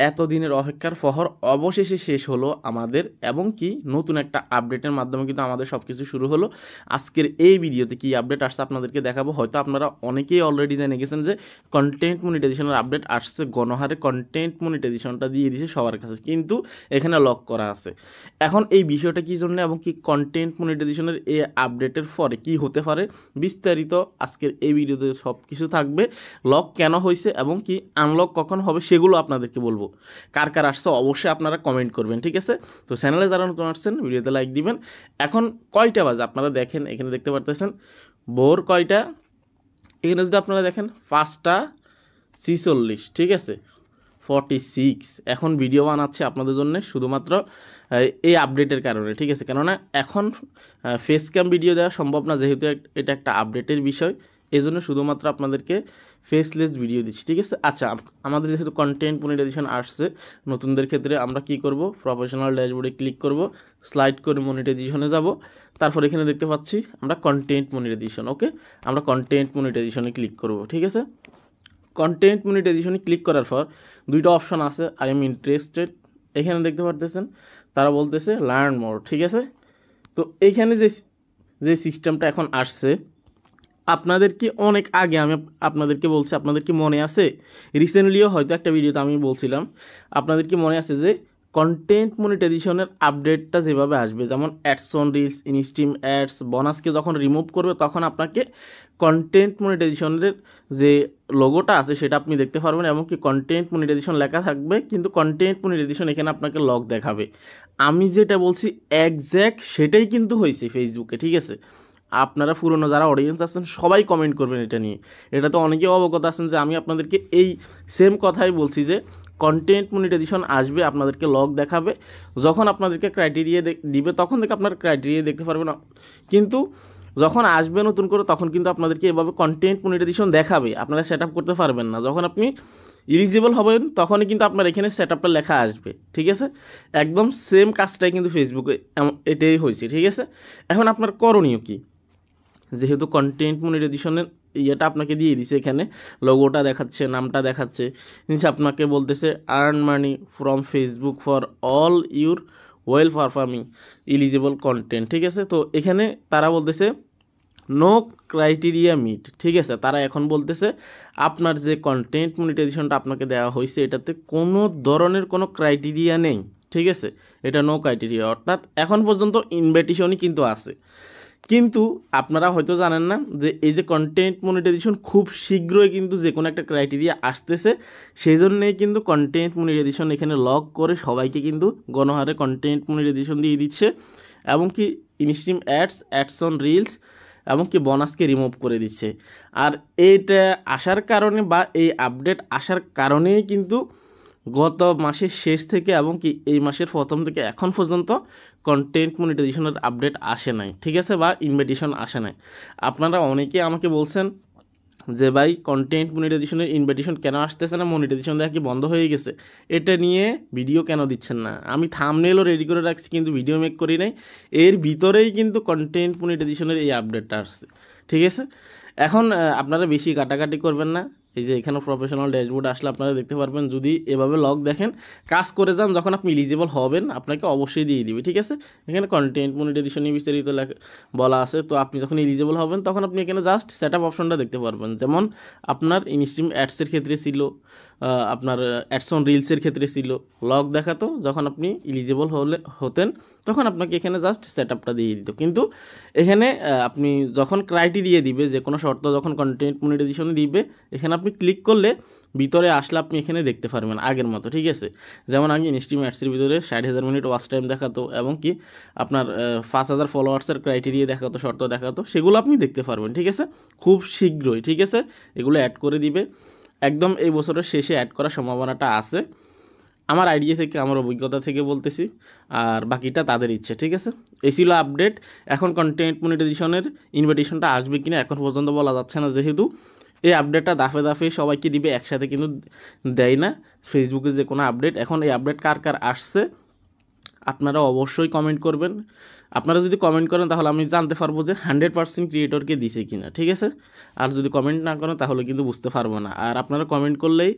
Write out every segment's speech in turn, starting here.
এতদিনের অপেক্ষার ফহর অবশেষে শেষ হলো আমাদের, এবং কি নতুন একটা আপডেটের মাধ্যমে কিন্তু আমাদের সব কিছু শুরু হলো। আজকের এই ভিডিওতে কি আপডেট আসছে আপনাদেরকে দেখাবো। হয়তো আপনারা অনেকেই অলরেডি জেনে গেছেন যে কন্টেন্ট মনিটাইজেশনের আপডেট আসছে, গণহারে কন্টেন্ট মনিটাইজেশনটা দিয়ে দিয়েছে সবার কাছে, কিন্তু এখানে লক করা আছে। এখন এই বিষয়টা কী জন্য এবং কি কন্টেন্ট মনিটাইজেশনের এই আপডেটের পরে কি হতে পারে বিস্তারিত আজকের এই ভিডিওতে সব কিছু থাকবে। লক কেন হয়েছে এবং কি আনলক কখন হবে সেগুলো আপনাদেরকে বলবো। কার কার আসছে অবশ্যই আপনারা কমেন্ট করবেন, ঠিক আছে? তো চ্যানেলে যারা নতুন আসছেন ভিডিওতে লাইক দিবেন। এখন কয়টা বাজে আপনারা দেখেন, এখানে দেখতে পারতেছেন ভোর কয়টা, এখানে যদি আপনারা দেখেন 5:46, ঠিক আছে, 46 এখন ভিডিও বানাচ্ছে আপনাদের জন্য শুধুমাত্র এই আপডেটের কারণে, ঠিক আছে? কেননা এখন ফেস ক্যাম ভিডিও দেওয়া সম্ভব না, যেহেতু এটা একটা আপডেটের বিষয়, এই জন্য শুধুমাত্র আপনাদেরকে ফেসলেস ভিডিও দিচ্ছি, ঠিক আছে? আচ্ছা, আমাদের যেহেতু কন্টেন্ট মনিটাইজেশন আসছে নতুনদের ক্ষেত্রে, আমরা কি করব, প্রফেশনাল ড্যাশবোর্ডে ক্লিক করব, স্লাইড করে মনিটাইজেশনে যাব, তারপর এখানে দেখতে পাচ্ছি আমরা কন্টেন্ট মনিটাইজেশন। ওকে, আমরা কন্টেন্ট মনিটাইজেশনে ক্লিক করব, ঠিক আছে? কন্টেন্ট মনিটাইজেশনে ক্লিক করার পর দুইটা অপশন আছে, আই এম ইন্টারেস্টেড, এখানে দেখতে পারতেছেন তারা বলতেছে লার্ন মোর, ঠিক আছে? তো এইখানে যে সিস্টেমটা এখন আসছে, আপনাদের কি অনেক আগে আমি আপনাদেরকে বলছি, আপনাদের কি মনে আছে? রিসেন্টলিও হয়তো একটা ভিডিওতে আমি বলছিলাম, আপনাদের কি মনে আছে যে কন্টেন্ট মনিটাইজেশনের আপডেটটা যেভাবে আসবে, যেমন ads on reels, instream ads, বোনাসকে যখন রিমুভ করবে তখন আপনাকে কন্টেন্ট মনিটাইজেশনের যে লোগোটা আছে সেটা আপনি দেখতে পারবেন, এবং কি কন্টেন্ট মনিটাইজেশন লেখা থাকবে, কিন্তু কন্টেন্ট মনিটাইজেশন এখানে আপনাকে লক দেখাবে। আমি যেটা বলছি একজ্যাক্ট সেটাই কিন্তু হয়েছে ফেসবুকে, ঠিক আছে? আপনারা পুরনো যারা অডিয়েন্স আছেন সবাই কমেন্ট করবেন এটা নিয়ে। এটা তো অনেকেই অবগত আছেন যে আমি আপনাদেরকে এই সেম কথাই বলছি যে কন্টেন্ট মনিটাইজেশন আসবে, আপনাদেরকে লক দেখাবে, যখন আপনাদেরকে ক্রাইটেরিয়া দিবে তখন থেকে আপনার ক্রাইটেরিয়া দেখতে পারবেন, কিন্তু যখন আসবে নতুন করে তখন কিন্তু আপনাদেরকে এভাবে কন্টেন্ট মনিটাইজেশন দেখাবে, আপনারা সেট আপ করতে পারবেন না। যখন আপনি এলিজিবল হবেন তখনই কিন্তু আপনার এখানে সেট আপটা লেখা আসবে, ঠিক আছে? একদম সেম কাজটাই কিন্তু ফেসবুকে এটাই হয়েছে, ঠিক আছে? এখন আপনার করণীয় কী? যেহেতু কন্টেন্ট মনিটাইজেশনের ইয়েটা আপনাকে দিয়ে দিছে, এখানে লোগোটা দেখাচ্ছে, নামটা দেখাচ্ছে, জিনিস আপনাকে বলতেছে earn money from Facebook for all your well performing eligible content, ঠিক আছে? তো এখানে তারা বলতেছে নো ক্রাইটেরিয়া মিট, ঠিক আছে? তারা এখন বলতেছে আপনার যে কন্টেন্ট মনিটাইজেশনটা আপনাকে দেওয়া হয়েছে এটাতে কোনো ধরনের কোনো ক্রাইটেরিয়া নেই, ঠিক আছে? এটা নো ক্রাইটেরিয়া, অর্থাৎ এখন পর্যন্ত ইনভাইটেশনই কিন্তু আছে। কিন্তু আপনারা হয়তো জানেন না যে এই যে কন্টেন্ট মনিটাইজেশন খুব শীঘ্রই কিন্তু যে কোনো একটা ক্রাইটেরিয়া আসতেছে, সেই জন্যেই কিন্তু কন্টেন্ট মনিটাইজেশন এখানে লক করে সবাইকে কিন্তু গণহারে কন্টেন্ট মনিটাইজেশন দিয়ে দিচ্ছে, এবং কি instream ads, ads on reels, এবং কি বোনাসকে রিমুভ করে দিচ্ছে। আর এইটা আসার কারণে বা এই আপডেট আসার কারণেই কিন্তু গত মাসের শেষ থেকে এবং কি এই মাসের প্রথম থেকে এখন পর্যন্ত কন্টেন্ট মনিটাইজেশনের আপডেট আসে নাই, ঠিক আছে, বা ইনভাইটেশন আসে নাই। আপনারা অনেকে আমাকে বলছেন যে ভাই কন্টেন্ট মনিটাইজেশনের ইনভাইটেশন কেন আসতেছে না, মনিটাইজেশন দেখা কি বন্ধ হয়ে গেছে, এটা নিয়ে ভিডিও কেন দিচ্ছেন না? আমি থাম্বনেলও রেডি করে রাখছি কিন্তু ভিডিও মেক করি নাই, এর ভিতরেই কিন্তু কন্টেন্ট মনিটাইজেশনের এই আপডেটটা আসছে, ঠিক আছে? এখন আপনারা বেশি কাটাকাটি করবেন না, এই যে এখানে প্রফেশনাল ড্যাশবোর্ড আসলে আপনারা দেখতে পারবেন, যদি এভাবে লগ দেখেন কাজ করে যান, যখন আপনি এলিজিবল হবেন আপনাকে অবশ্যই দিয়ে দিবে, ঠিক আছে? এখানে কন্টেন্ট মনিটাইজেশন নিয়ে বিস্তারিত বলা আছে। তো আপনি যখন এলিজিবল হবেন তখন আপনি এখানে জাস্ট সেট আপ অপশনটা দেখতে পারবেন, যেমন আপনার ইনস্ট্রিম অ্যাডসের ক্ষেত্রে ছিল, আপনার অ্যাডস অন রিলসের ক্ষেত্রে ছিল, লগ দেখাতো, যখন আপনি এলিজিবল হতেন তখন আপনাকে এখানে জাস্ট সেট আপটা দিয়ে দিত। কিন্তু এখানে আপনি যখন ক্রাইটেরিয়া দিবে, যে কোনো শর্ত যখন কন্টেন্ট মনিটাইজেশন দিবে, এখানে আপনি ক্লিক করলে ভিতরে আসলে আপনি এখানে দেখতে পারবেন আগের মতো, ঠিক আছে? যেমন আগে ইনস্ট্রিম অ্যাডসের ভিতরে 60,000 মিনিট ওয়াচ টাইম দেখাতো, এবং কি আপনার 5,000 ফলোয়ার্সের ক্রাইটেরিয়া দেখাতো, শর্ত দেখাতো, সেগুলো আপনি দেখতে পারবেন, ঠিক আছে? খুব শীঘ্রই, ঠিক আছে? এগুলো অ্যাড করে দিবে, একদম এই বছরের শেষে অ্যাড করার সম্ভাবনাটা আছে, আমার আইডিয়া থেকে, আমার অভিজ্ঞতা থেকে বলতেছি, আর বাকিটা তাদের ইচ্ছে, ঠিক আছে? এই ছিল আপডেট। এখন কন্টেন্ট মনিটাইজেশনের ইনভাইটেশনটা আসবে কিনা এখন পর্যন্ত বলা যাচ্ছে না, যেহেতু এই আপডেটটা দাফে দাফে সবাইকে দিবে, একসাথে কিন্তু দেয় না ফেসবুকে যে কোনো আপডেট। এখন এই আপডেট কার কার আসছে আপনারা অবশ্যই কমেন্ট করবেন। আপনারা যদি কমেন্ট করেন তাহলে আমি জানতে পারবো যে 100% ক্রিয়েটরকে দিছে কিনা, ঠিক আছে। আর যদি কমেন্ট না করেন তাহলে কিন্তু বুঝতে পারবো না। আর আপনারা কমেন্ট করলেই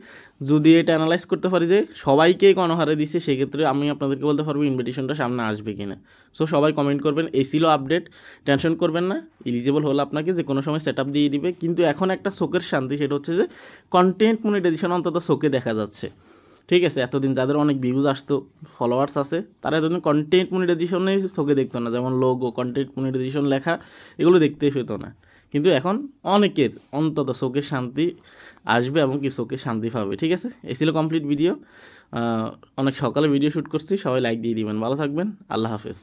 যদি এটা অ্যানালাইজ করতে পারি যে সবাইকেই গণহারে দিছে, সেক্ষেত্রে আমি আপনাদেরকে বলতে পারবো ইনভিটেশনটা সামনে আসবে কিনা। সো সবাই কমেন্ট করবেন। এই ছিল আপডেট, টেনশন করবেন না। এলিজিবল হলে আপনাকে যে কোনো সময় সেট আপ দিয়ে দিবে। কিন্তু এখন একটা চোখের শান্তি, সেটা হচ্ছে যে কন্টেন্ট মনিটাইজেশন অন্তত চোখে দেখা যাচ্ছে, ঠিক আছে। এতদিন যাদের অনেক ভিউজ আসতো, ফলোয়ার্স আছে, তারা এতদিন কন্টেন্ট মনিটাইজেশনেই চোখে দেখতো না, যেমন লোগো, কন্টেন্ট মনিটাইজেশন লেখা, এগুলো দেখতেই পেতো না। কিন্তু এখন অনেকের অন্তত চোখের শান্তি আসবে এবং কি চোখে শান্তি পাবে, ঠিক আছে। এই ছিল কমপ্লিট ভিডিও। অনেক সকালে ভিডিও শ্যুট করছি, সবাই লাইক দিয়ে দিবেন। ভালো থাকবেন, আল্লাহ হাফেজ।